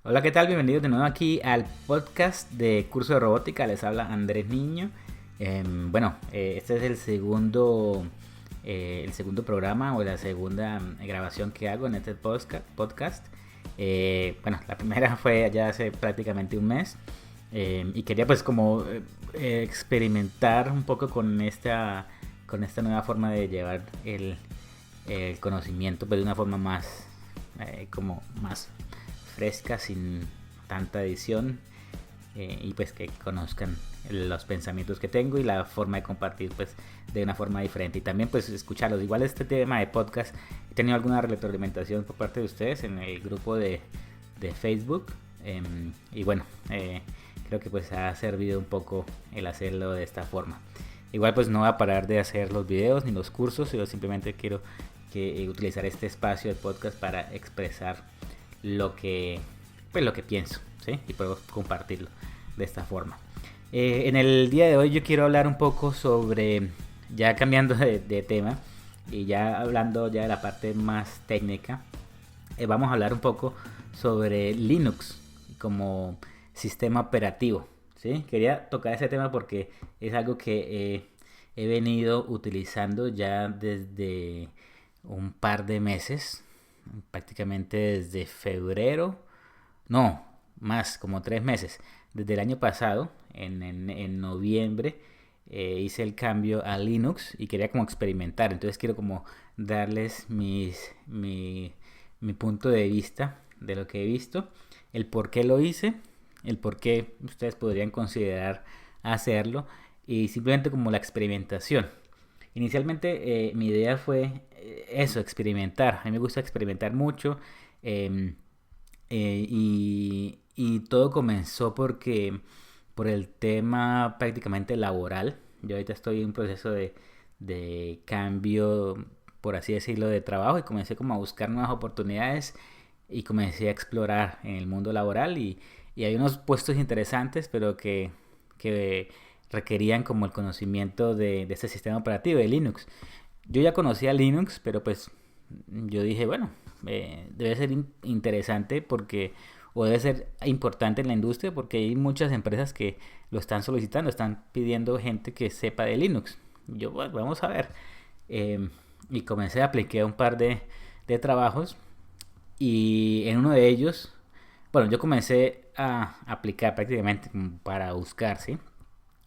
Hola, ¿qué tal? Bienvenidos de nuevo aquí al podcast de Curso de Robótica. Les habla Andrés Niño. Este es el segundo programa o la segunda grabación que hago en este podcast. La primera fue ya hace prácticamente un mes y quería pues como experimentar un poco con esta nueva forma de llevar el conocimiento pues de una forma más como más fresca, sin tanta edición, y pues que conozcan los pensamientos que tengo y la forma de compartir pues de una forma diferente y también pues escucharlos. Igual este tema de podcast he tenido alguna retroalimentación por parte de ustedes en el grupo de Facebook, y bueno, creo que pues ha servido un poco el hacerlo de esta forma. Igual pues no voy a parar de hacer los videos ni los cursos, yo simplemente quiero utilizar este espacio de podcast para expresar lo que pienso, ¿sí? Y puedo compartirlo de esta forma. En el día de hoy yo quiero hablar un poco sobre, ya cambiando de tema y ya hablando ya de la parte más técnica, vamos a hablar un poco sobre Linux como sistema operativo, ¿sí? Quería tocar ese tema porque es algo que he venido utilizando ya desde un par de meses, prácticamente desde febrero, no, más, como 3 meses. Desde el año pasado, en noviembre, hice el cambio a Linux y quería como experimentar. Entonces quiero como darles mi punto de vista de lo que he visto, el por qué lo hice, el por qué ustedes podrían considerar hacerlo y simplemente como la experimentación. Inicialmente mi idea fue eso, experimentar. A mí me gusta experimentar mucho. eh, y todo comenzó por el tema prácticamente laboral. Yo ahorita estoy en un proceso de cambio, por así decirlo, de trabajo y comencé como a buscar nuevas oportunidades y comencé a explorar en el mundo laboral y hay unos puestos interesantes, pero que requerían como el conocimiento de este sistema operativo de Linux. Yo ya conocía Linux, pero pues yo dije, bueno, debe ser interesante porque, o debe ser importante en la industria porque hay muchas empresas que lo están solicitando, están pidiendo gente que sepa de Linux. Yo, bueno, vamos a ver. Eh, y comencé a aplicar un par de trabajos y en uno de ellos, bueno, yo comencé a aplicar prácticamente como para buscar, ¿sí?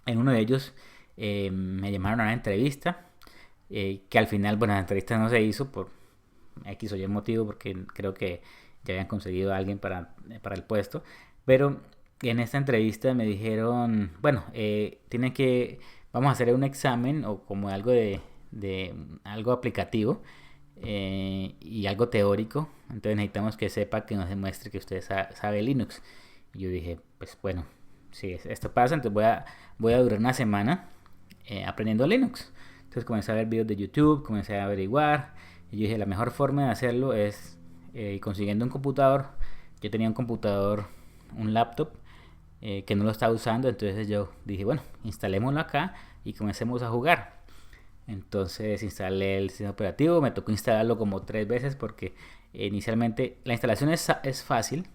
En uno de ellos me llamaron a una entrevista, que al final, bueno, la entrevista no se hizo por X o Y motivo, porque creo que ya habían conseguido a alguien para el puesto, pero en esta entrevista me dijeron, bueno, vamos a hacer un examen o como algo de algo aplicativo, y algo teórico, entonces necesitamos que sepa, que nos demuestre que usted sabe Linux. Y yo dije, pues bueno, si esto pasa, entonces voy a durar una semana aprendiendo Linux. Entonces comencé a ver videos de YouTube, comencé a averiguar. Y yo dije, la mejor forma de hacerlo es consiguiendo un computador. Yo tenía un computador, un laptop, que no lo estaba usando. Entonces yo dije, bueno, instalémoslo acá y comencemos a jugar. Entonces instalé el sistema operativo. Me tocó instalarlo como 3 veces porque inicialmente la instalación es fácil,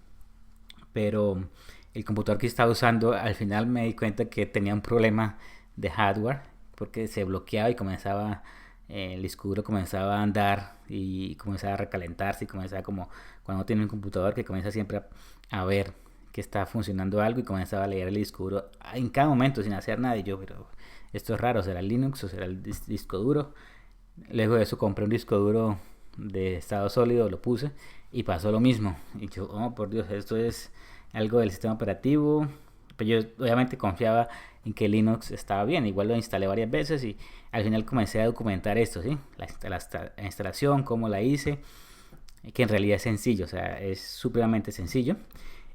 pero el computador que estaba usando al final me di cuenta que tenía un problema de hardware porque se bloqueaba y comenzaba, el disco duro comenzaba a andar y comenzaba a recalentarse y comenzaba como cuando uno tiene un computador que comienza siempre a ver que está funcionando algo y comenzaba a leer el disco duro en cada momento sin hacer nada. Y yo, pero esto es raro, ¿será el Linux o será el disco duro? Luego de eso compré un disco duro de estado sólido, lo puse y pasó lo mismo. Y yo, oh por Dios, esto es algo del sistema operativo. Pero yo obviamente confiaba en que Linux estaba bien. Igual lo instalé varias veces y al final comencé a documentar esto, ¿sí? La instalación, cómo la hice, que en realidad es sencillo, o sea, es supremamente sencillo.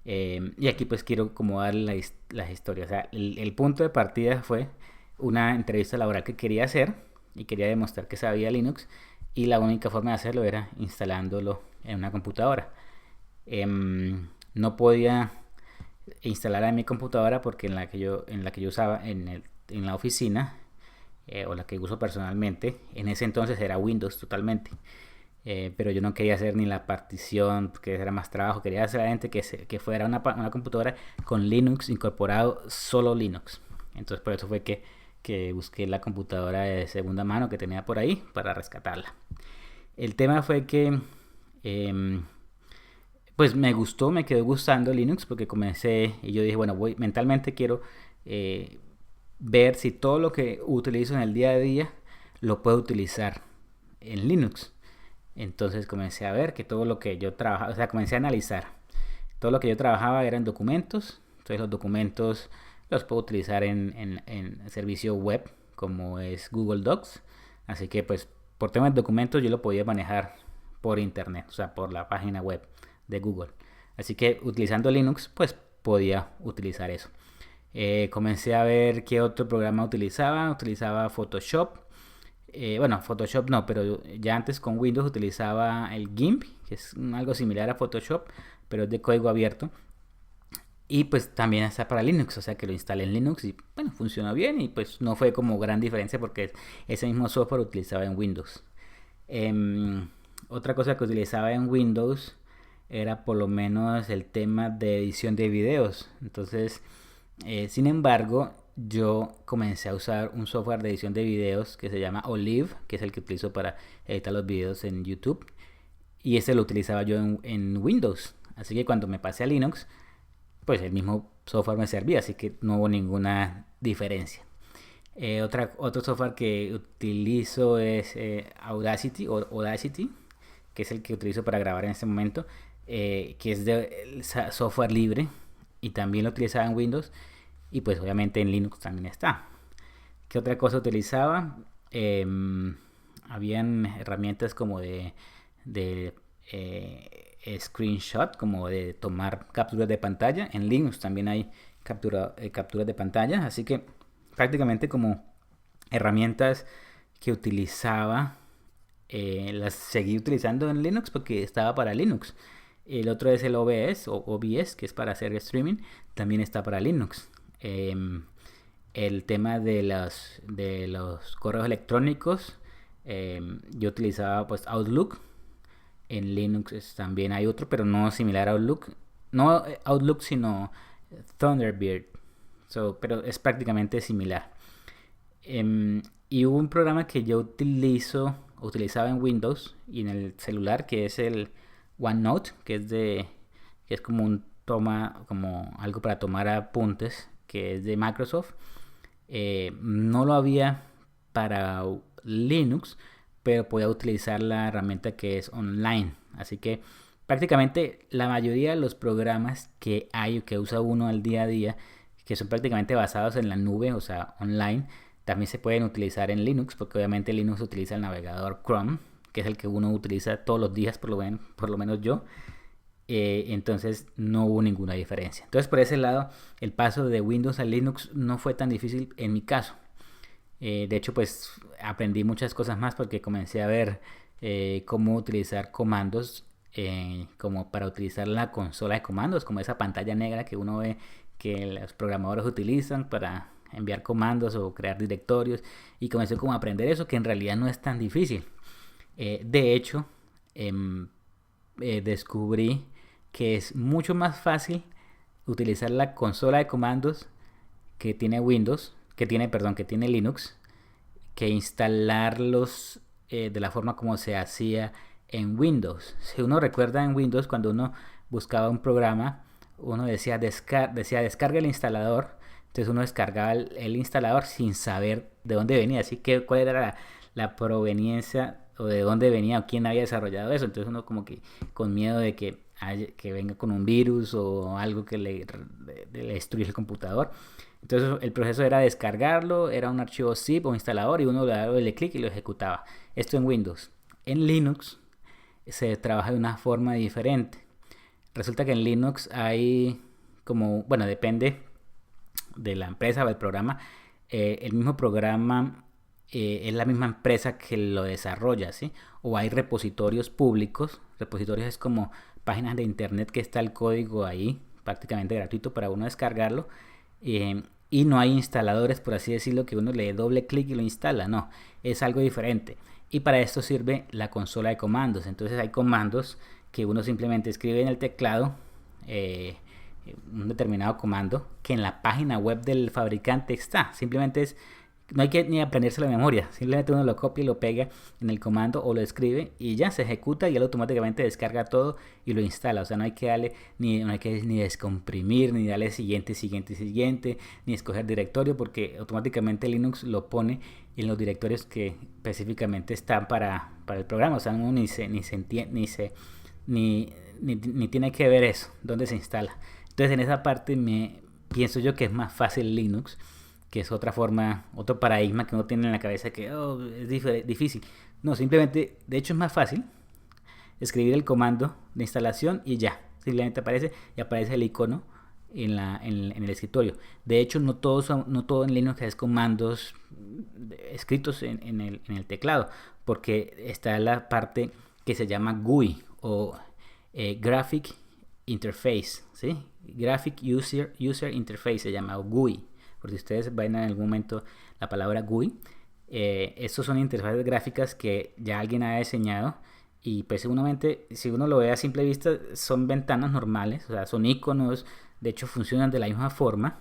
Y aquí pues quiero como dar las historias. O sea, el punto de partida fue una entrevista laboral que quería hacer y quería demostrar que sabía Linux y la única forma de hacerlo era instalándolo en una computadora. No podía instalar en mi computadora porque en la que yo usaba en la oficina, o la que uso personalmente, en ese entonces era Windows totalmente. pero yo no quería hacer ni la partición porque era más trabajo, quería hacer a la gente que fuera una computadora con Linux incorporado, solo Linux. Entonces por eso fue que busqué la computadora de segunda mano que tenía por ahí para rescatarla. El tema fue que pues me gustó, me quedó gustando Linux porque comencé y yo dije, bueno, mentalmente quiero eh, ver si todo lo que utilizo en el día a día lo puedo utilizar en Linux. Entonces comencé a ver que todo lo que yo trabajaba, o sea, comencé a analizar. Todo lo que yo trabajaba eran documentos. Entonces los documentos los puedo utilizar en servicio web como es Google Docs. Así que pues por temas de documentos yo lo podía manejar por internet, o sea, por la página web de Google. Así que utilizando Linux pues podía utilizar eso. Comencé a ver qué otro programa utilizaba. Utilizaba Photoshop. Bueno, Photoshop no, pero ya antes con Windows utilizaba el GIMP, que es algo similar a Photoshop, pero es de código abierto. Y pues también está para Linux, o sea que lo instalé en Linux y bueno, funcionó bien y pues no fue como gran diferencia porque ese mismo software utilizaba en Windows. Otra cosa que utilizaba en Windows era por lo menos el tema de edición de videos. Entonces, sin embargo, yo comencé a usar un software de edición de videos que se llama Olive, que es el que utilizo para editar los videos en YouTube. Y ese lo utilizaba yo en Windows. Así que cuando me pasé a Linux, pues el mismo software me servía, así que no hubo ninguna diferencia. Otro software que utilizo es Audacity, que es el que utilizo para grabar en este momento, que es de software libre y también lo utilizaba en Windows y pues obviamente en Linux también está. ¿Qué otra cosa utilizaba? Habían herramientas como de screenshot, como de tomar capturas de pantalla. En Linux también hay capturas de pantalla, así que prácticamente como herramientas que utilizaba las seguí utilizando en Linux porque estaba para Linux. El otro es el OBS, que es para hacer streaming, también está para Linux. El tema de los correos electrónicos, yo utilizaba pues Outlook. En Linux también hay otro, pero no similar a Outlook. No Outlook, sino Thunderbird. Pero es prácticamente similar. Y hubo un programa que yo utilizaba en Windows y en el celular, que es el OneNote, que es como algo para tomar apuntes, que es de Microsoft. No lo había para Linux, pero podía utilizar la herramienta que es online. Así que prácticamente la mayoría de los programas que hay o que usa uno al día a día, que son prácticamente basados en la nube, o sea, online, también se pueden utilizar en Linux, porque obviamente Linux utiliza el navegador Chrome, que es el que uno utiliza todos los días, por lo menos yo. Entonces no hubo ninguna diferencia. Entonces por ese lado, el paso de Windows a Linux no fue tan difícil en mi caso. De hecho, pues aprendí muchas cosas más porque comencé a ver cómo utilizar comandos como para utilizar la consola de comandos, como esa pantalla negra que uno ve que los programadores utilizan para enviar comandos o crear directorios, y comencé como a aprender eso, que en realidad no es tan difícil. De hecho, descubrí que es mucho más fácil utilizar la consola de comandos que tiene que tiene Linux, que instalarlos de la forma como se hacía en Windows. Si uno recuerda, en Windows, cuando uno buscaba un programa, uno decía descarga el instalador. Entonces uno descargaba el instalador sin saber de dónde venía, así que cuál era la proveniencia o de dónde venía o quién había desarrollado eso. Entonces uno como que con miedo de que venga con un virus o algo que le destruya el computador. Entonces el proceso era descargarlo, era un archivo zip o instalador y uno le daba el clic y lo ejecutaba. Esto en Windows. En Linux se trabaja de una forma diferente. Resulta que en Linux hay bueno, depende de la empresa o del programa. El mismo programa es la misma empresa que lo desarrolla, ¿sí? O hay repositorios públicos. Repositorios es como páginas de internet que está el código ahí, prácticamente gratuito para uno descargarlo. y no hay instaladores, por así decirlo, que uno le dé doble clic y lo instala. No, es algo diferente. Y para esto sirve la consola de comandos. Entonces hay comandos que uno simplemente escribe en el teclado, eh, un determinado comando que en la página web del fabricante está. Simplemente es, no hay que ni aprenderse la memoria, simplemente uno lo copia y lo pega en el comando o lo escribe y ya se ejecuta y él automáticamente descarga todo y lo instala. O sea, no hay que darle no hay que ni descomprimir, ni darle siguiente, ni escoger directorio, porque automáticamente Linux lo pone en los directorios que específicamente están para el programa. O sea, uno ni tiene que ver eso, dónde se instala. Entonces en esa parte pienso yo que es más fácil Linux, que es otra forma, otro paradigma que uno tiene en la cabeza que es difícil. No, simplemente, de hecho es más fácil escribir el comando de instalación y ya, simplemente aparece el icono en el escritorio. De hecho, no todo en Linux es comandos escritos en el teclado, porque está la parte que se llama GUI o Graphic Interface, ¿sí? Graphic User Interface se llama, o GUI, porque si ustedes ven en algún momento la palabra GUI, estos son interfaces gráficas que ya alguien ha diseñado y pues seguramente si uno lo ve a simple vista son ventanas normales, o sea, son iconos, de hecho funcionan de la misma forma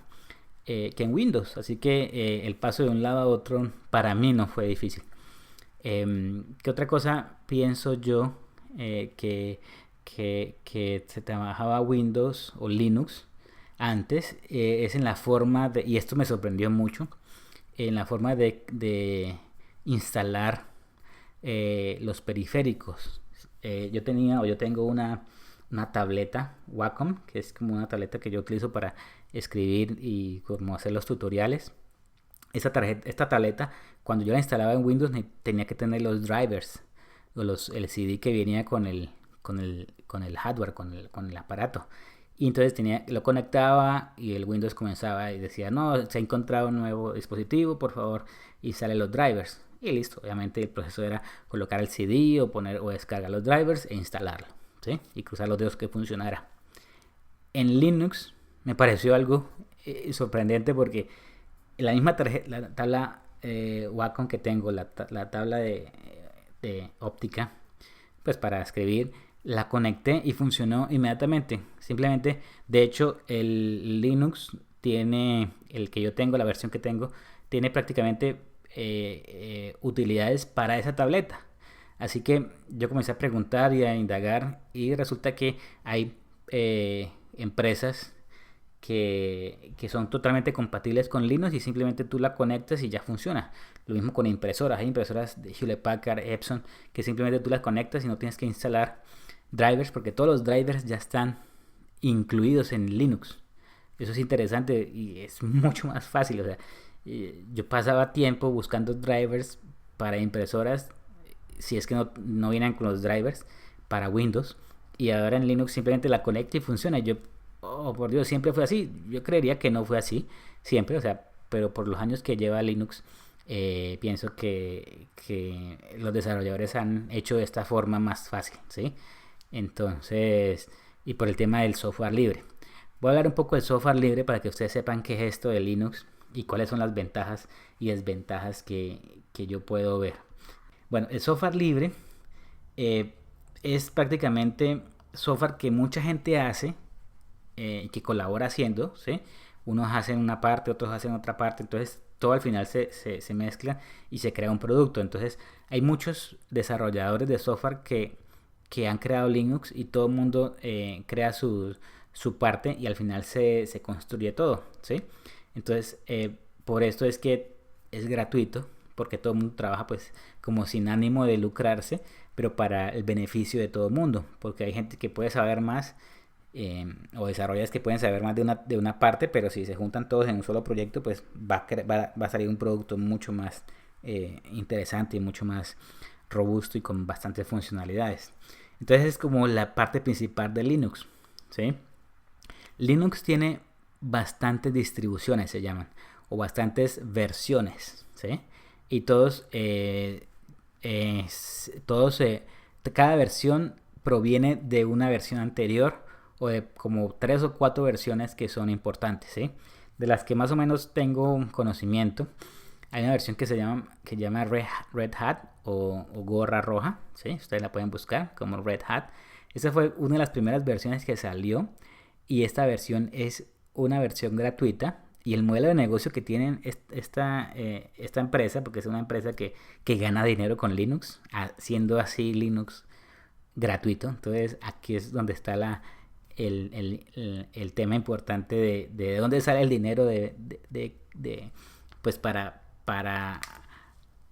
que en Windows, así que el paso de un lado a otro para mí no fue difícil. ¿Qué otra cosa pienso yo que se trabajaba Windows o Linux antes? Es en la forma de, y esto me sorprendió mucho, en la forma de instalar los periféricos. Yo tengo una tableta Wacom, que es como una tableta que yo utilizo para escribir y como hacer los tutoriales. Esta tableta, cuando yo la instalaba en Windows, tenía que tener los drivers o el CD que venía con el hardware, con el aparato. Y entonces lo conectaba y el Windows comenzaba y decía, no, se ha encontrado un nuevo dispositivo, por favor, y sale los drivers. Y listo, obviamente el proceso era colocar el CD o descargar los drivers e instalarlo, ¿sí? Y cruzar los dedos que funcionara. En Linux me pareció algo sorprendente porque la misma la tabla Wacom que tengo, la tabla de óptica, pues para escribir, la conecté y funcionó inmediatamente. Simplemente, de hecho, el Linux tiene, el que yo tengo, la versión que tengo, tiene prácticamente utilidades para esa tableta. Así que yo comencé a preguntar y a indagar y resulta que hay empresas que son totalmente compatibles con Linux y simplemente tú la conectas y ya funciona. Lo mismo con impresoras. Hay impresoras de Hewlett Packard, Epson, que simplemente tú las conectas y no tienes que instalar drivers porque todos los drivers ya están incluidos en Linux. Eso es interesante y es mucho más fácil. O sea, yo pasaba tiempo buscando drivers para impresoras, si es que no vienen con los drivers para Windows, y ahora en Linux simplemente la conecto y funciona. Yo, oh por Dios, siempre fue así. Yo creería que no fue así siempre, o sea, pero por los años que lleva Linux, pienso que los desarrolladores han hecho de esta forma más fácil, ¿sí? Entonces, y por el tema del software libre. Voy a hablar un poco del software libre para que ustedes sepan qué es esto de Linux y cuáles son las ventajas y desventajas que yo puedo ver. Bueno, el software libre es prácticamente software que mucha gente hace que colabora haciendo, ¿sí? Unos hacen una parte, otros hacen otra parte, entonces todo al final se mezcla y se crea un producto. Entonces hay muchos desarrolladores de software que han creado Linux y todo el mundo crea su parte y al final se construye todo, ¿sí? Entonces por esto es que es gratuito, porque todo el mundo trabaja pues como sin ánimo de lucrarse, pero para el beneficio de todo el mundo, porque hay gente que puede saber más o desarrolladores que pueden saber más de una parte, pero si se juntan todos en un solo proyecto, pues va a salir un producto mucho más interesante y mucho más robusto y con bastantes funcionalidades. Entonces es como la parte principal de Linux, ¿sí? Linux tiene bastantes distribuciones, se llaman, o bastantes versiones, ¿sí? Y cada versión proviene de una versión anterior o de como 3 o 4 versiones que son importantes, ¿sí? de las que más o menos tengo un conocimiento, hay una versión que llama Red Hat o gorra roja, ¿sí? Ustedes la pueden buscar como Red Hat. Esa fue una de las primeras versiones que salió y esta versión es una versión gratuita. Y el modelo de negocio que tienen esta empresa, porque es una empresa que gana dinero con Linux, haciendo así Linux gratuito. Entonces aquí es donde está el tema importante de dónde sale el dinero pues para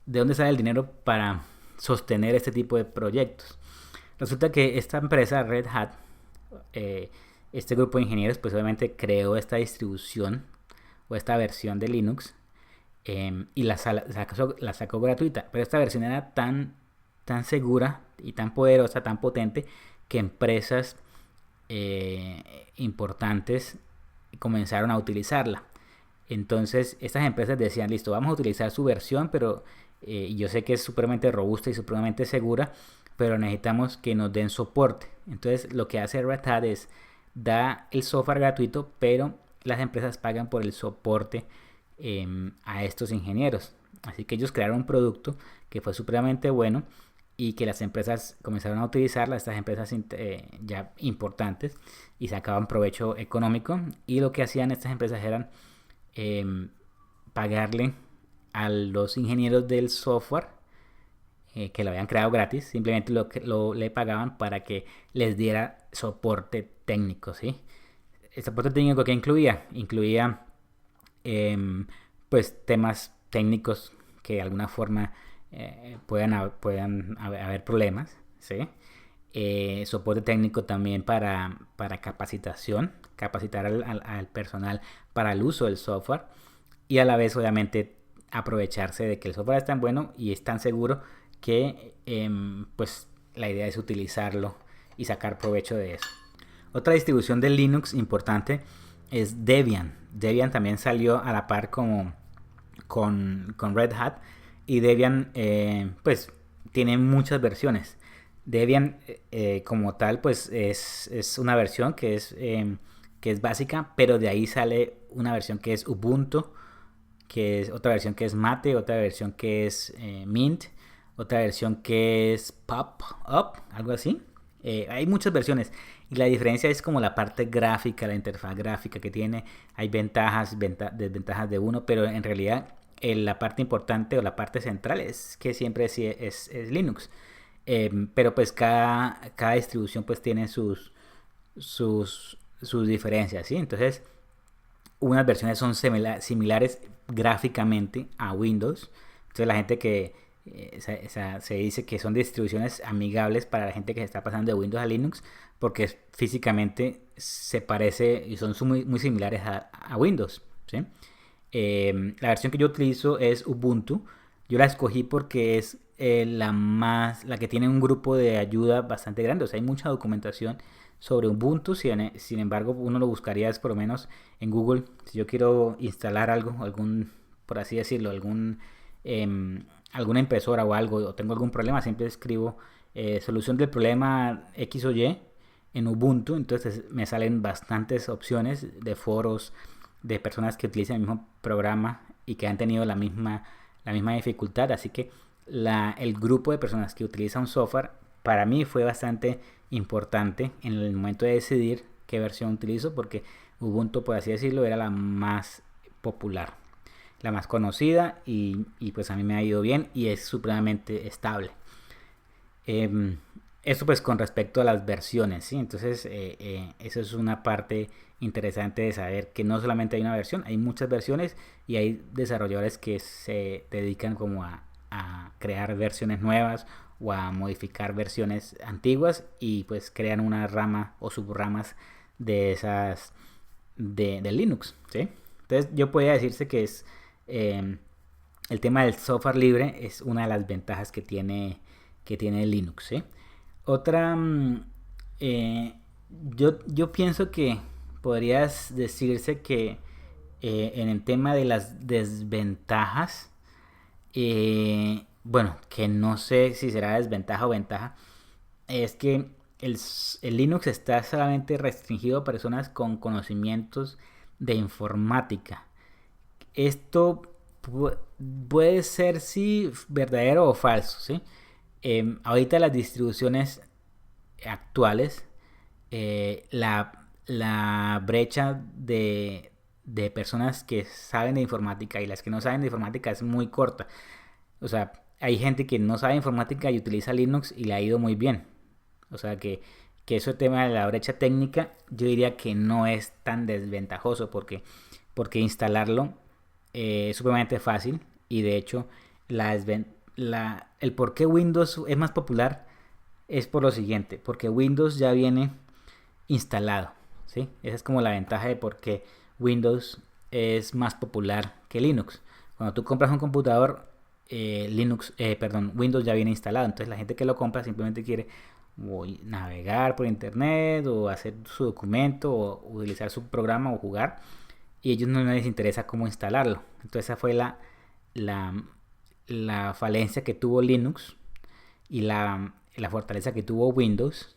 de dónde sale el dinero para sostener este tipo de proyectos. Resulta que esta empresa Red Hat, este grupo de ingenieros, pues obviamente creó esta distribución o esta versión de Linux, y la sacó gratuita. Pero esta versión era tan segura y tan poderosa, tan potente, que empresas importantes comenzaron a utilizarla. Entonces estas empresas decían, listo, vamos a utilizar su versión, pero yo sé que es supremamente robusta y supremamente segura, pero necesitamos que nos den soporte. Entonces lo que hace Red Hat es da el software gratuito, pero las empresas pagan por el soporte a estos ingenieros. Así que ellos crearon un producto que fue supremamente bueno y que las empresas comenzaron a utilizarla, estas empresas ya importantes, y sacaban provecho económico. Y lo que hacían estas empresas eran pagarle a los ingenieros del software que lo habían creado gratis, simplemente le pagaban para que les diera soporte técnico, ¿sí? El soporte técnico que incluía pues temas técnicos que de alguna forma puedan haber problemas, ¿sí? Soporte técnico también para capacitar al personal para el uso del software, y a la vez obviamente aprovecharse de que el software es tan bueno y es tan seguro que pues la idea es utilizarlo y sacar provecho de eso. Otra distribución de Linux importante es Debian. Debian también salió a la par como con Red Hat, y Debian pues tiene muchas versiones. Debian como tal pues es una versión que es básica, pero de ahí sale una versión que es Ubuntu, que es otra versión que es Mate, otra versión que es Mint, otra versión que es Pop Up, algo así. Hay muchas versiones y la diferencia es como la parte gráfica, la interfaz gráfica que tiene. Hay ventajas, desventajas de uno, pero en realidad la parte importante o la parte central es que siempre es Linux. Pero pues cada distribución pues tiene sus diferencias, ¿sí? Entonces unas versiones son similares gráficamente a Windows. Entonces la gente que se dice que son distribuciones amigables para la gente que se está pasando de Windows a Linux, porque físicamente se parece y son muy similares a Windows, ¿sí? La versión que yo utilizo es Ubuntu. Yo la escogí porque es la que tiene un grupo de ayuda bastante grande. O sea, hay mucha documentación sobre Ubuntu. Sin embargo, uno lo buscaría es por lo menos en Google. Si yo quiero instalar algo, por así decirlo, alguna impresora o algo, o tengo algún problema, siempre escribo solución del problema X o Y en Ubuntu. Entonces me salen bastantes opciones de foros de personas que utilizan el mismo programa y que han tenido la misma dificultad. Así que el grupo de personas que utilizan un software para mí fue bastante importante en el momento de decidir qué versión utilizo, porque Ubuntu, por así decirlo, era la más popular, la más conocida, y pues a mí me ha ido bien y es supremamente estable. Eso pues con respecto a las versiones, ¿sí? Entonces eso es una parte interesante de saber que no solamente hay una versión, hay muchas versiones, y hay desarrolladores que se dedican como a crear versiones nuevas o a modificar versiones antiguas, y pues crean una rama o subramas de esas de Linux, ¿sí? Entonces yo podría decirse que es el tema del software libre es una de las ventajas que tiene Linux, ¿sí? Otra, yo pienso que podrías decirse que en el tema de las desventajas, bueno, que no sé si será desventaja o ventaja, es que el Linux está solamente restringido a personas con conocimientos de informática. Esto puede ser sí verdadero o falso, ¿sí? Ahorita las distribuciones actuales, la brecha de personas que saben de informática y las que no saben de informática es muy corta. O sea, hay gente que no sabe informática y utiliza Linux y le ha ido muy bien. O sea que ese tema de la brecha técnica yo diría que no es tan desventajoso porque instalarlo es supremamente fácil y de hecho el por qué Windows es más popular es por lo siguiente, porque Windows ya viene instalado, ¿sí? Esa es como la ventaja de por qué Windows es más popular que Linux. Cuando tú compras un computador, Windows ya viene instalado, entonces la gente que lo compra simplemente quiere navegar por internet o hacer su documento o utilizar su programa o jugar y a ellos no les interesa cómo instalarlo. Entonces esa fue la, la falencia que tuvo Linux y la fortaleza que tuvo Windows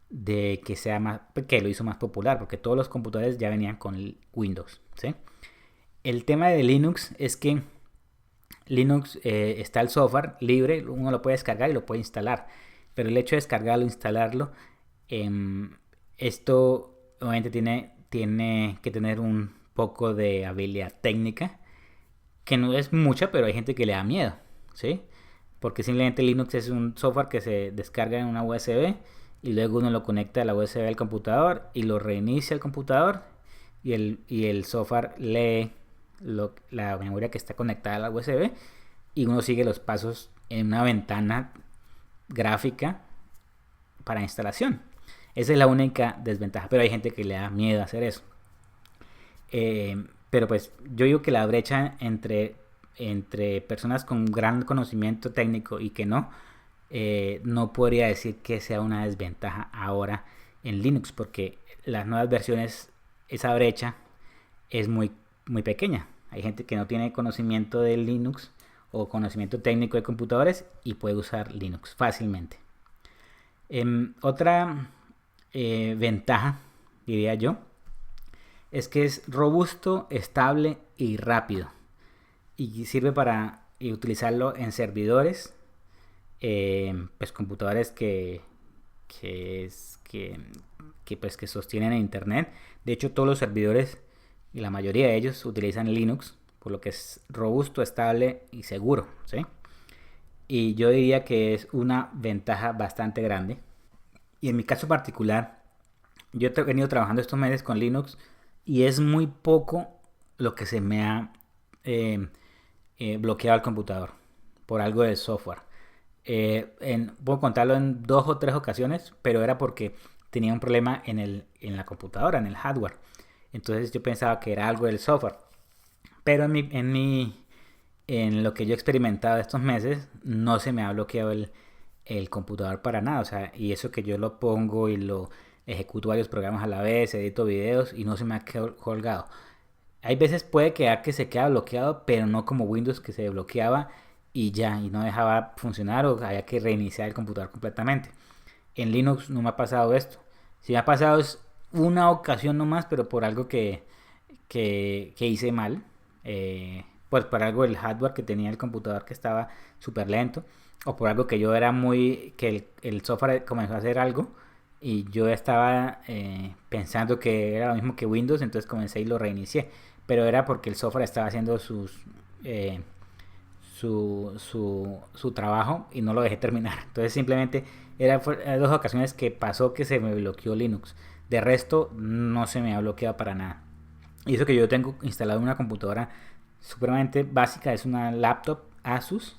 de que sea más, que lo hizo más popular, porque todos los computadores ya venían con Windows, ¿sí? El tema de Linux es que Linux está el software libre, uno lo puede descargar y lo puede instalar, pero el hecho de descargarlo, instalarlo, eh, esto obviamente tiene que tener un poco de habilidad técnica, que no es mucha, pero hay gente que le da miedo, ¿sí? Porque simplemente Linux es un software que se descarga en una USB y luego uno lo conecta a la USB del computador y lo reinicia el computador y el software lee la memoria que está conectada a la USB y uno sigue los pasos en una ventana gráfica para instalación. Esa es la única desventaja, pero hay gente que le da miedo a hacer eso. Pero pues yo digo que la brecha entre personas con gran conocimiento técnico y que no podría decir que sea una desventaja ahora en Linux, porque las nuevas versiones, esa brecha es muy pequeña. Hay gente que no tiene conocimiento de Linux o conocimiento técnico de computadores y puede usar Linux fácilmente. Otra ventaja, diría yo, es que es robusto, estable y rápido. Y sirve para utilizarlo en servidores, pues computadores que, pues, que sostienen internet. De hecho, todos los servidores y la mayoría de ellos utilizan Linux, por lo que es robusto, estable y seguro, ¿sí? Y yo diría que es una ventaja bastante grande. Y en mi caso particular, yo he venido trabajando estos meses con Linux y es muy poco lo que se me ha bloqueado el computador por algo del software. Puedo contarlo en 2 o 3 ocasiones, pero era porque tenía un problema en la computadora, en el hardware. Entonces yo pensaba que era algo del software. Pero en lo que yo he experimentado estos meses, no se me ha bloqueado el computador para nada. O sea, y eso que yo lo pongo y lo ejecuto varios programas a la vez, edito videos y no se me ha colgado. Hay veces puede quedar que se queda bloqueado, pero no como Windows que se bloqueaba y ya, y no dejaba funcionar o había que reiniciar el computador completamente. En Linux no me ha pasado esto. Si me ha pasado es una ocasión nomás, pero por algo que hice mal. Pues por algo el hardware que tenía el computador que estaba súper lento. O por algo que yo era que el software comenzó a hacer algo. Y yo estaba pensando que era lo mismo que Windows, entonces comencé y lo reinicié. Pero era porque el software estaba haciendo eh, su trabajo y no lo dejé terminar. Entonces simplemente eran 2 ocasiones que pasó que se me bloqueó Linux. De resto no se me ha bloqueado para nada. Y eso que yo tengo instalado en una computadora supremamente básica, es una laptop Asus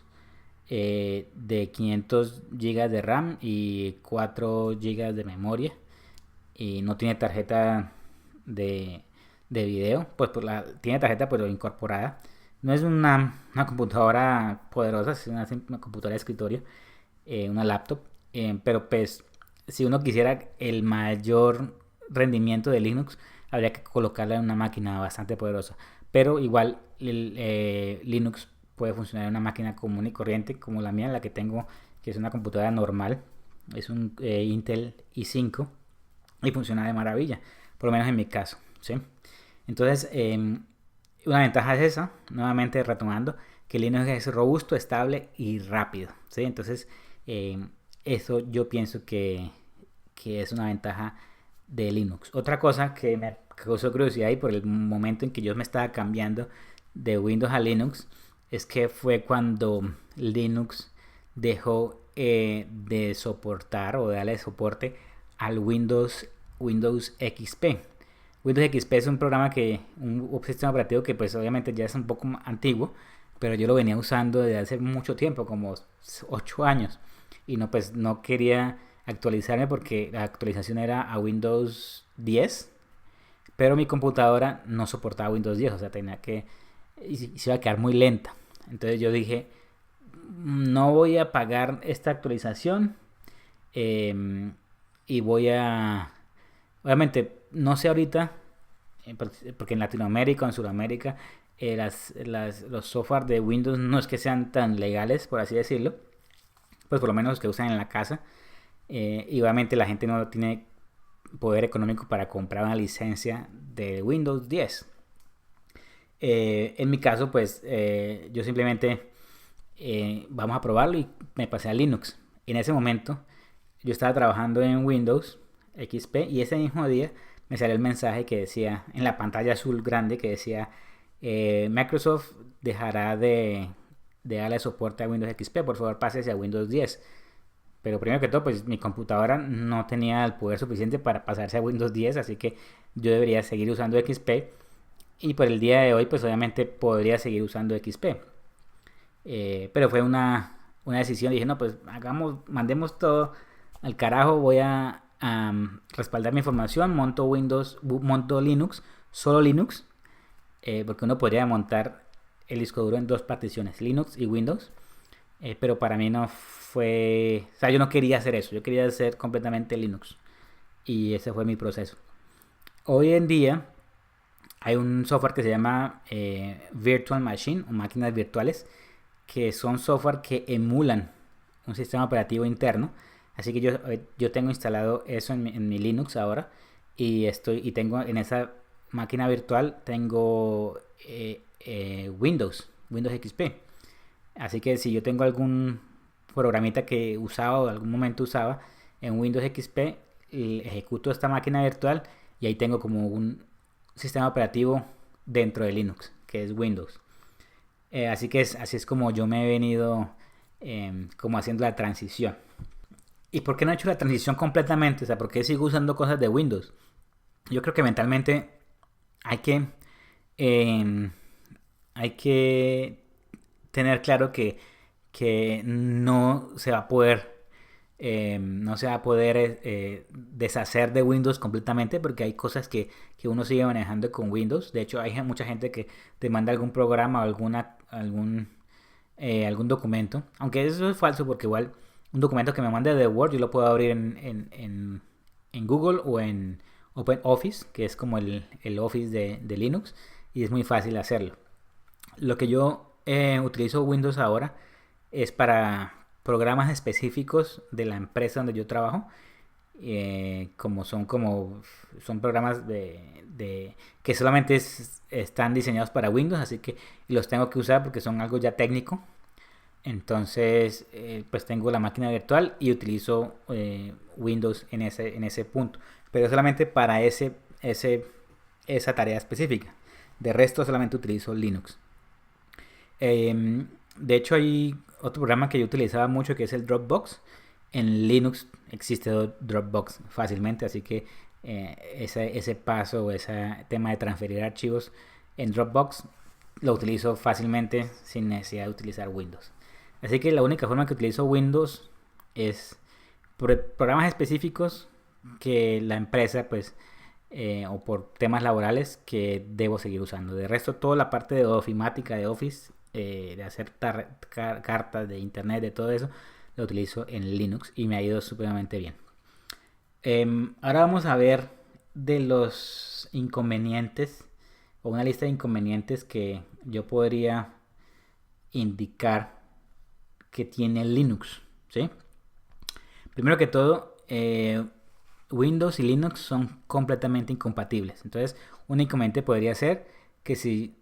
de 500 GB de RAM y 4 GB de memoria. Y no tiene tarjeta de, de video, tiene tarjeta pero incorporada. No es una computadora poderosa, es una computadora de escritorio, una laptop. Pero pues si uno quisiera el mayor rendimiento de Linux, habría que colocarla en una máquina bastante poderosa. Pero igual Linux puede funcionar en una máquina común y corriente como la mía, la que tengo, que es una computadora normal. Es un Intel i5 y funciona de maravilla, por lo menos en mi caso, ¿sí? Entonces, una ventaja es esa, nuevamente retomando, que Linux es robusto, estable y rápido, ¿sí? Entonces, eso yo pienso que es una ventaja de Linux. Otra cosa que me causó curiosidad y por el momento en que yo me estaba cambiando de Windows a Linux es que fue cuando Linux dejó de soportar o de darle soporte al Windows XP. Windows XP es un programa un sistema operativo que pues obviamente ya es un poco antiguo, pero yo lo venía usando desde hace mucho tiempo, como 8 años, y no, pues no quería actualizarme porque la actualización era a Windows 10, pero mi computadora no soportaba Windows 10, o sea, y se iba a quedar muy lenta. Entonces yo dije, no voy a pagar esta actualización, y obviamente, no sé ahorita, porque en Latinoamérica o en Sudamérica, los software de Windows no es que sean tan legales, por así decirlo, pues por lo menos los que usan en la casa. Y obviamente la gente no tiene poder económico para comprar una licencia de Windows 10. En mi caso, pues yo simplemente vamos a probarlo y me pasé a Linux. En ese momento yo estaba trabajando en Windows XP y ese mismo día me salió el mensaje que decía en la pantalla azul grande que decía Microsoft dejará de darle soporte a Windows XP, por favor pásese a Windows 10. Pero primero que todo, pues mi computadora no tenía el poder suficiente para pasarse a Windows 10, así que yo debería seguir usando XP. Y por el día de hoy, pues obviamente podría seguir usando XP. Pero fue una decisión. Dije, no, pues mandemos todo al carajo. Voy a respaldar mi información. Monto Linux, solo Linux. Porque uno podría montar el disco duro en dos particiones, Linux y Windows. Pero para mí no fue... O sea, yo no quería hacer eso. Yo quería hacer completamente Linux. Y ese fue mi proceso. Hoy en día hay un software que se llama Virtual Machine o máquinas virtuales, que son software que emulan un sistema operativo interno. Así que yo tengo instalado eso en mi Linux ahora. Y tengo en esa máquina virtual tengo Windows XP. Así que si yo tengo algún programita que usaba o algún momento usaba en Windows XP, ejecuto esta máquina virtual y ahí tengo como un sistema operativo dentro de Linux, que es Windows. Así que así es como yo me he venido como haciendo la transición. ¿Y por qué no he hecho la transición completamente? O sea, ¿por qué sigo usando cosas de Windows? Yo creo que mentalmente hay que eh, hay que tener claro que no se va a poder deshacer de Windows completamente porque hay cosas que uno sigue manejando con Windows. De hecho, hay mucha gente que te manda algún programa o algún documento. Aunque eso es falso porque igual un documento que me mande de Word yo lo puedo abrir en Google o en OpenOffice, que es como el Office de Linux, y es muy fácil hacerlo. Lo que yo utilizo Windows ahora es para programas específicos de la empresa donde yo trabajo, son programas que solamente están diseñados para Windows, así que los tengo que usar porque son algo ya técnico. Entonces pues tengo la máquina virtual y utilizo Windows en ese punto, pero solamente para esa tarea específica. De resto solamente utilizo Linux. De hecho hay otro programa que yo utilizaba mucho que es el Dropbox. En Linux existe Dropbox fácilmente, así que ese paso o ese tema de transferir archivos en Dropbox lo utilizo fácilmente sin necesidad de utilizar Windows. Así que la única forma que utilizo Windows es por programas específicos que la empresa pues o por temas laborales que debo seguir usando. De resto, toda la parte de ofimática de Office, de hacer cartas de internet, de todo eso, lo utilizo en Linux y me ha ido supremamente bien. Ahora vamos a ver de los inconvenientes o una lista de inconvenientes que yo podría indicar que tiene Linux, ¿sí? Primero que todo, Windows y Linux son completamente incompatibles. Entonces, Un inconveniente podría ser que si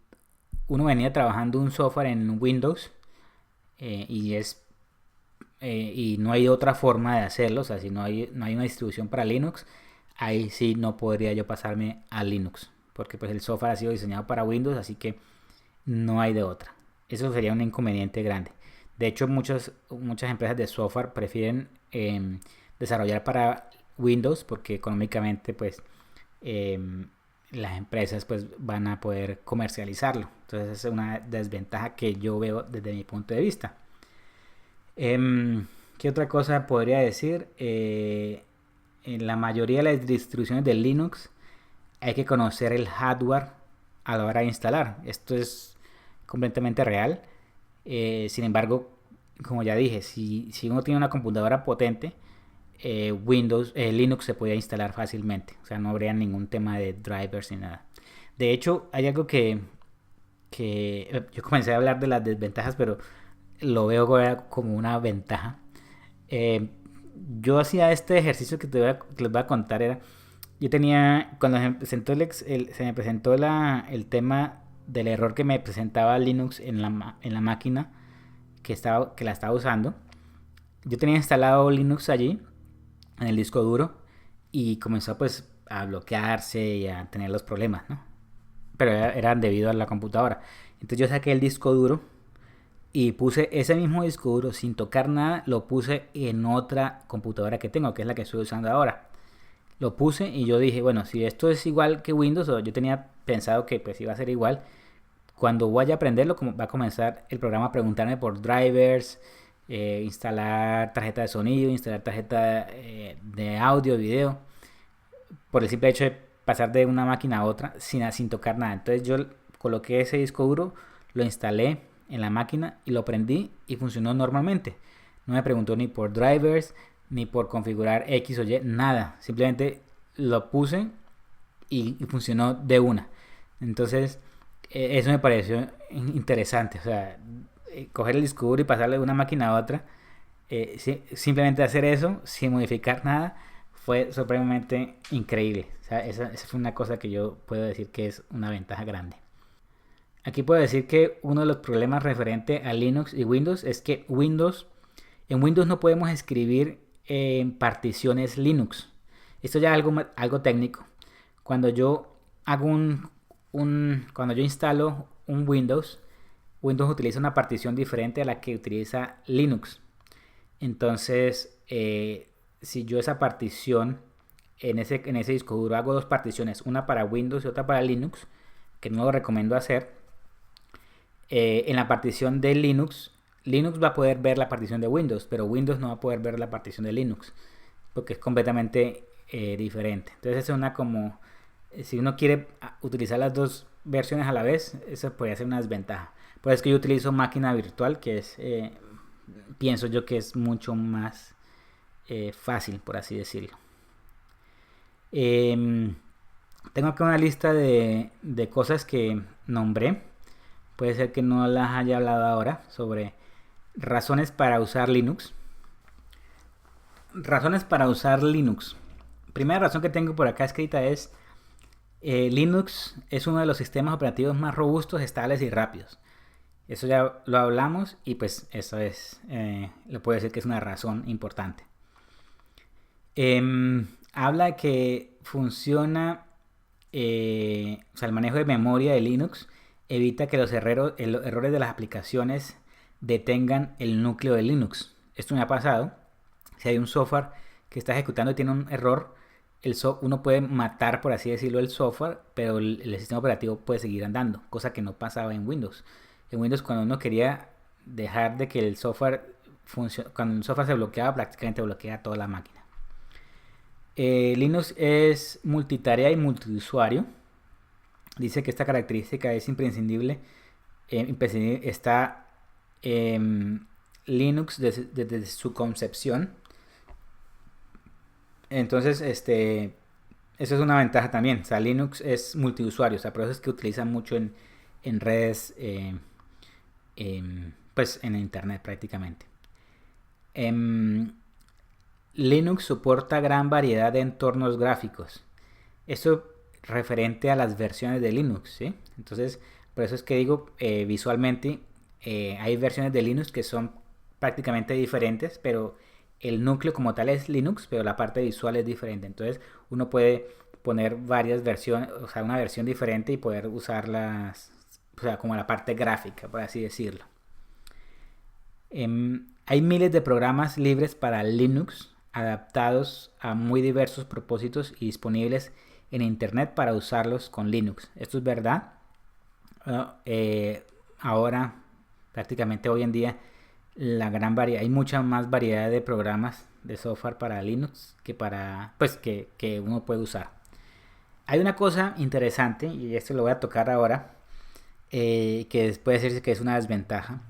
uno venía trabajando un software en Windows y no hay otra forma de hacerlo, o sea, si no hay una distribución para Linux, ahí sí no podría yo pasarme a Linux, porque pues el software ha sido diseñado para Windows, así que no hay de otra. Eso sería un inconveniente grande. De hecho, muchas empresas de software prefieren desarrollar para Windows porque económicamente pues eh, las empresas pues van a poder comercializarlo. Entonces es una desventaja que yo veo desde mi punto de vista. ¿Qué otra cosa podría decir? En la mayoría de las distribuciones de Linux hay que conocer el hardware a la hora de instalar. Esto es completamente real. Sin embargo, como ya dije, si uno tiene una computadora potente, Linux se podía instalar fácilmente. O sea, no habría ningún tema de drivers ni nada. De hecho, hay algo que yo comencé a hablar de las desventajas, pero lo veo como una ventaja. Eh, yo hacía este ejercicio que les voy a contar. Yo tenía, cuando se me presentó el tema del error que me presentaba Linux en la máquina que la estaba usando. Yo tenía instalado Linux allí en el disco duro y comenzó pues a bloquearse y a tener los problemas, ¿no? Pero eran debido a la computadora. Entonces yo saqué el disco duro y puse ese mismo disco duro sin tocar nada, lo puse en otra computadora que tengo, que es la que estoy usando ahora. Lo puse y yo dije, bueno, si esto es igual que Windows, o yo tenía pensado que pues iba a ser igual, cuando vaya a aprenderlo va a comenzar el programa a preguntarme por drivers, instalar tarjeta de sonido, instalar tarjeta de audio, video, por el simple hecho de pasar de una máquina a otra sin tocar nada. Entonces yo coloqué ese disco duro, lo instalé en la máquina y lo prendí y funcionó normalmente. No me preguntó ni por drivers, ni por configurar X o Y, nada. Simplemente lo puse y funcionó de una. Entonces, eso me pareció interesante. O sea, coger el disco duro y pasarle de una máquina a otra, simplemente hacer eso sin modificar nada, fue supremamente increíble. O sea, esa fue una cosa que yo puedo decir que es una ventaja grande. Aquí puedo decir que uno de los problemas referente a Linux y Windows es que en Windows no podemos escribir en particiones Linux. Esto ya es algo técnico. Cuando yo hago cuando yo instalo un Windows utiliza una partición diferente a la que utiliza Linux. Entonces, si yo esa partición en ese disco duro hago dos particiones, una para Windows y otra para Linux, que no lo recomiendo hacer, en la partición de Linux va a poder ver la partición de Windows, pero Windows no va a poder ver la partición de Linux, porque es completamente diferente. Entonces es una como, si uno quiere utilizar las dos versiones a la vez, eso puede ser una desventaja. Por eso es que yo utilizo máquina virtual, que es, pienso yo que es mucho más fácil, por así decirlo. Tengo acá una lista de cosas que nombré. Puede ser que no las haya hablado ahora sobre razones para usar Linux. Razones para usar Linux. Primera razón que tengo por acá escrita es Linux es uno de los sistemas operativos más robustos, estables y rápidos. Eso ya lo hablamos y pues eso es, lo puedo decir que es una razón importante. Habla que funciona, o sea, el manejo de memoria de Linux evita que los errores de las aplicaciones detengan el núcleo de Linux. Esto me ha pasado. Si hay un software que está ejecutando y tiene un error, uno puede matar, por así decirlo, el software, pero el sistema operativo puede seguir andando, cosa que no pasaba en Windows. En Windows, cuando uno quería dejar de que el software funcione, cuando el software se bloqueaba, prácticamente bloquea toda la máquina. Linux es multitarea y multiusuario. Dice que esta característica es imprescindible. Está Linux desde su concepción. Entonces, eso es una ventaja también. O sea, Linux es multiusuario. O sea, por eso es que utiliza mucho en redes, pues en internet prácticamente. Linux soporta gran variedad de entornos gráficos. Esto referente a las versiones de Linux, ¿sí? Entonces, por eso es que digo, visualmente hay versiones de Linux que son prácticamente diferentes, pero el núcleo como tal es Linux, pero la parte visual es diferente. Entonces, uno puede poner varias versiones, o sea, una versión diferente y poder usarlas, o sea, como la parte gráfica, por así decirlo. Hay miles de programas libres para Linux adaptados a muy diversos propósitos y disponibles en internet para usarlos con Linux. Esto es verdad. Ahora, prácticamente hoy en día, hay mucha más variedad de programas de software para Linux que para, pues, que uno puede usar. Hay una cosa interesante, y esto lo voy a tocar ahora, que puede decirse que es una desventaja.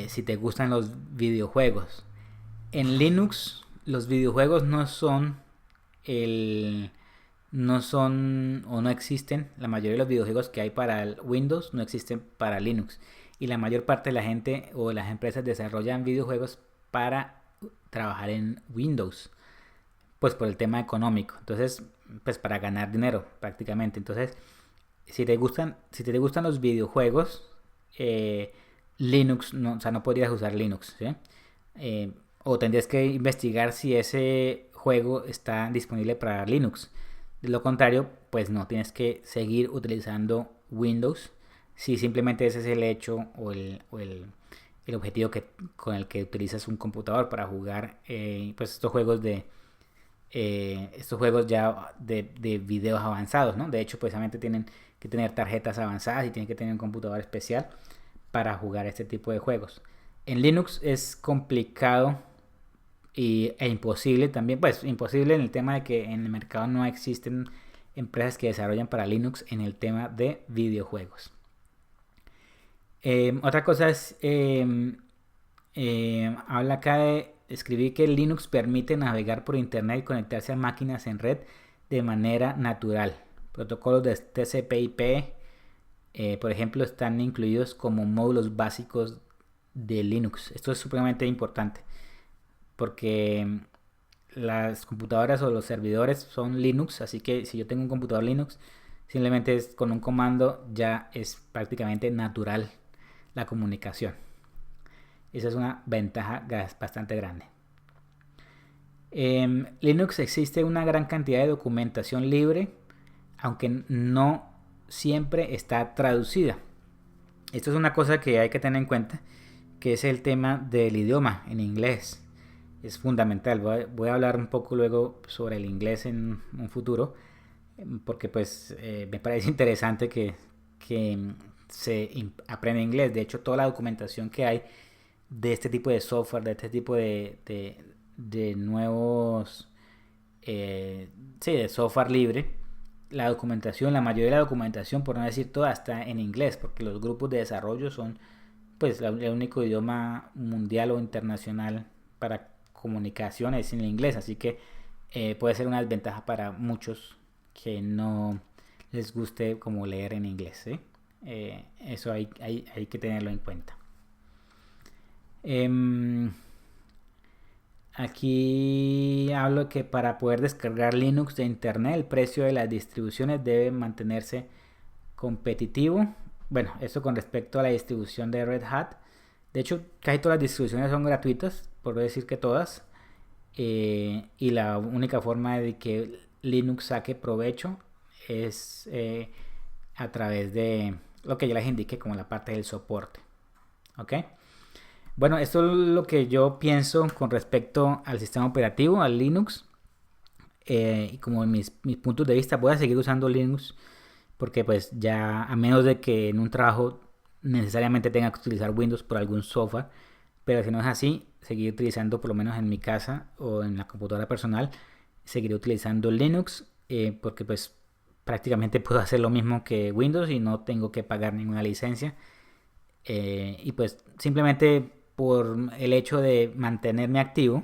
Si te gustan los videojuegos. En Linux los videojuegos no son o no existen. La mayoría de los videojuegos que hay para el Windows no existen para Linux. Y la mayor parte de la gente o las empresas desarrollan videojuegos para trabajar en Windows. Pues por el tema económico. Entonces, pues para ganar dinero prácticamente. Entonces, si te gustan los videojuegos, Linux, no, o sea, no podrías usar Linux, ¿sí? O tendrías que investigar si ese juego está disponible para Linux. De lo contrario, pues no, tienes que seguir utilizando Windows si simplemente ese es el hecho o el objetivo con el que utilizas un computador para jugar pues estos juegos ya de videos avanzados, ¿no? De hecho, precisamente tienen que tener tarjetas avanzadas y tienen que tener un computador especial para jugar este tipo de juegos. En Linux es complicado e imposible también, pues imposible en el tema de que en el mercado no existen empresas que desarrollan para Linux en el tema de videojuegos. Otra cosa es, habla acá escribí que Linux permite navegar por internet y conectarse a máquinas en red de manera natural. Protocolos de TCP/IP, por ejemplo, están incluidos como módulos básicos de Linux. Esto es supremamente importante porque las computadoras o los servidores son Linux, así que si yo tengo un computador Linux, simplemente con un comando ya es prácticamente natural la comunicación. Esa es una ventaja bastante grande. En Linux existe una gran cantidad de documentación libre, aunque no siempre está traducida. Esto es una cosa que hay que tener en cuenta, que es el tema del idioma en inglés. Es fundamental. Voy a hablar un poco luego sobre el inglés en un futuro, porque pues me parece interesante que se aprenda inglés. De hecho, toda la documentación que hay de este tipo de software, de este tipo de nuevos, sí, de software libre, la documentación, la mayoría de la documentación, por no decir toda, está en inglés, porque los grupos de desarrollo son pues el único idioma mundial o internacional para comunicación es en el inglés, así que puede ser una desventaja para muchos que no les guste como leer en inglés, ¿sí? Eso hay que tenerlo en cuenta. Aquí hablo que para poder descargar Linux de internet el precio de las distribuciones debe mantenerse competitivo. Bueno, eso con respecto a la distribución de Red Hat. De hecho, casi todas las distribuciones son gratuitas, por no decir que todas. Y la única forma de que Linux saque provecho es a través de lo que ya les indiqué como la parte del soporte. ¿Ok? Bueno, esto es lo que yo pienso con respecto al sistema operativo, al Linux. Y como mis puntos de vista, voy a seguir usando Linux porque pues ya a menos de que en un trabajo necesariamente tenga que utilizar Windows por algún software, pero si no es así, seguir utilizando por lo menos en mi casa o en la computadora personal, seguiré utilizando Linux porque pues prácticamente puedo hacer lo mismo que Windows y no tengo que pagar ninguna licencia. Y pues simplemente por el hecho de mantenerme activo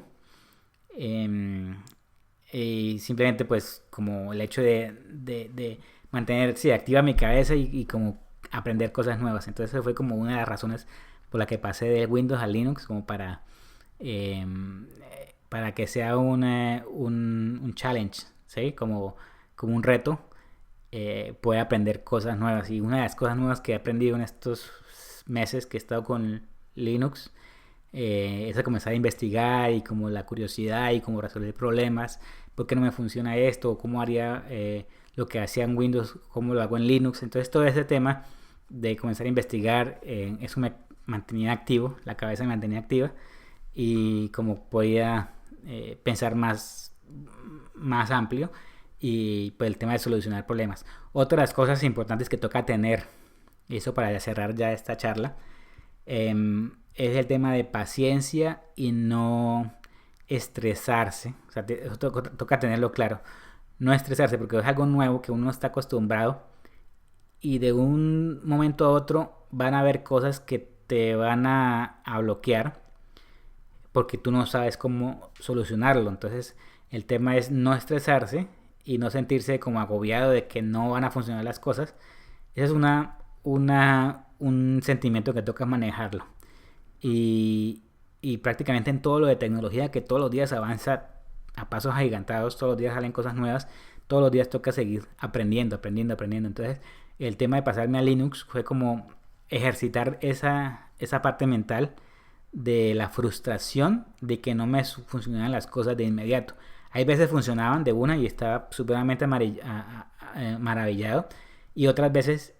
y simplemente pues como el hecho de mantener activa mi cabeza y como aprender cosas nuevas. Entonces fue como una de las razones por la que pasé de Windows a Linux, como eh, para que sea un challenge, ¿sí? Como un reto puede aprender cosas nuevas. Y una de las cosas nuevas que he aprendido en estos meses que he estado con Linux es a comenzar a investigar y como la curiosidad y cómo resolver problemas. ¿Por qué no me funciona esto? ¿Cómo haría lo que hacía en Windows? ¿Cómo lo hago en Linux? Entonces todo ese tema de comenzar a investigar, eso me mantenía activo, la cabeza me mantenía activa y como podía pensar más amplio y pues el tema de solucionar problemas. Otra de las cosas importantes que toca tener, y eso para cerrar ya esta charla, es el tema de paciencia y no estresarse. O sea, eso toca tenerlo claro. No estresarse porque es algo nuevo que uno está acostumbrado y de un momento a otro van a haber cosas que te van a bloquear porque tú no sabes cómo solucionarlo. Entonces el tema es no estresarse y no sentirse como agobiado de que no van a funcionar las cosas. Ese es un sentimiento que toca manejarlo. Y prácticamente en todo lo de tecnología, que todos los días avanza a pasos agigantados, todos los días salen cosas nuevas, todos los días toca seguir aprendiendo. Entonces el tema de pasarme a Linux fue como ejercitar esa parte mental de la frustración de que no me funcionaban las cosas de inmediato. Hay veces funcionaban de una y estaba supremamente maravillado, y otras veces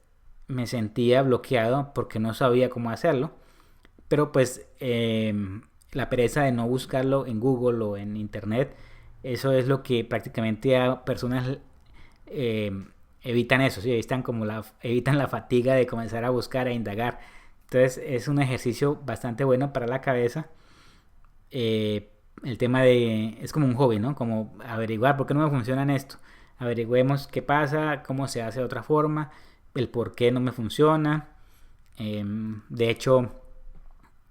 me sentía bloqueado porque no sabía cómo hacerlo. Pero pues la pereza de no buscarlo en Google o en internet, eso es lo que prácticamente a personas evitan eso, ¿sí? Evitan la fatiga de comenzar a buscar, a indagar. Entonces es un ejercicio bastante bueno para la cabeza. El tema es como un hobby, ¿no? Como averiguar por qué no me funciona en esto. Averigüemos qué pasa, cómo se hace de otra forma, el por qué no me funciona. De hecho,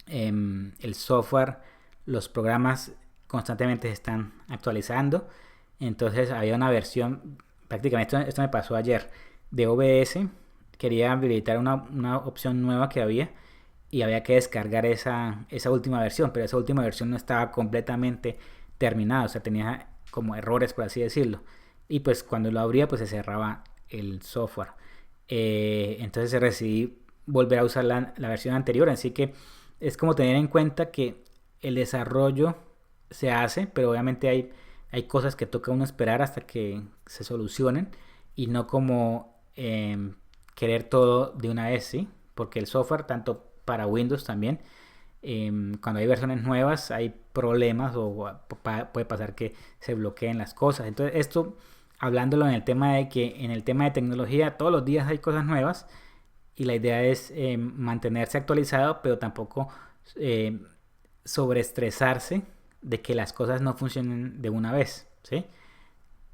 el software, los programas constantemente se están actualizando. Entonces había una versión, prácticamente esto me pasó ayer, de OBS. Quería habilitar una opción nueva que había y había que descargar esa última versión, pero esa última versión no estaba completamente terminada, o sea, tenía como errores, por así decirlo, y pues cuando lo abría pues se cerraba el software. Entonces decidí volver a usar la versión anterior, así que es como tener en cuenta que el desarrollo se hace, pero obviamente hay cosas que toca uno esperar hasta que se solucionen y no como querer todo de una vez, ¿sí? Porque el software, tanto para Windows también, cuando hay versiones nuevas hay problemas o puede pasar que se bloqueen las cosas. Entonces esto, hablándolo en el tema de que en el tema de tecnología todos los días hay cosas nuevas y la idea es mantenerse actualizado, pero tampoco sobreestresarse de que las cosas no funcionen de una vez, ¿sí?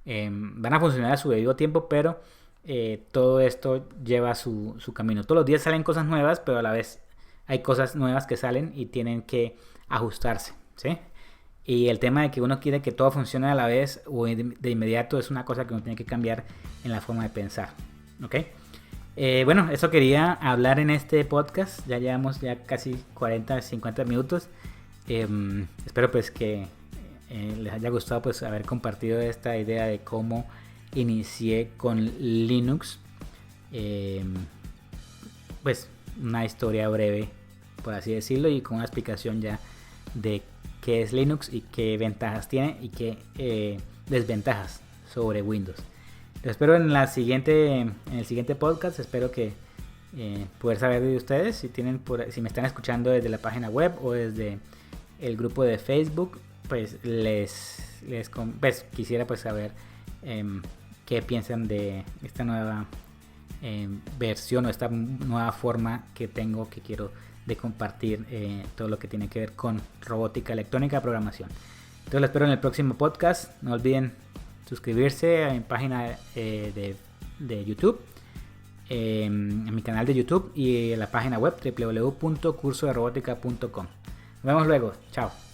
Van a funcionar a su debido tiempo, pero todo esto lleva su camino. Todos los días salen cosas nuevas, pero a la vez hay cosas nuevas que salen y tienen que ajustarse, ¿sí? Y el tema de que uno quiere que todo funcione a la vez o de inmediato es una cosa que uno tiene que cambiar en la forma de pensar, ¿ok? Bueno, eso quería hablar en este podcast. Ya llevamos casi 40-50 minutos. Espero pues que les haya gustado pues haber compartido esta idea de cómo inicié con Linux. Pues una historia breve, por así decirlo, y con una explicación ya de qué es Linux y qué ventajas tiene y qué desventajas sobre Windows. Lo espero en el siguiente podcast. Espero que poder saber de ustedes si me están escuchando desde la página web o desde el grupo de Facebook, pues pues quisiera pues saber qué piensan de esta nueva versión o esta nueva forma que quiero de compartir todo lo que tiene que ver con robótica electrónica, programación. Entonces lo espero en el próximo podcast. No olviden suscribirse a mi página de YouTube, en mi canal de YouTube y en la página web www.cursoderobótica.com. Nos vemos luego. Chao.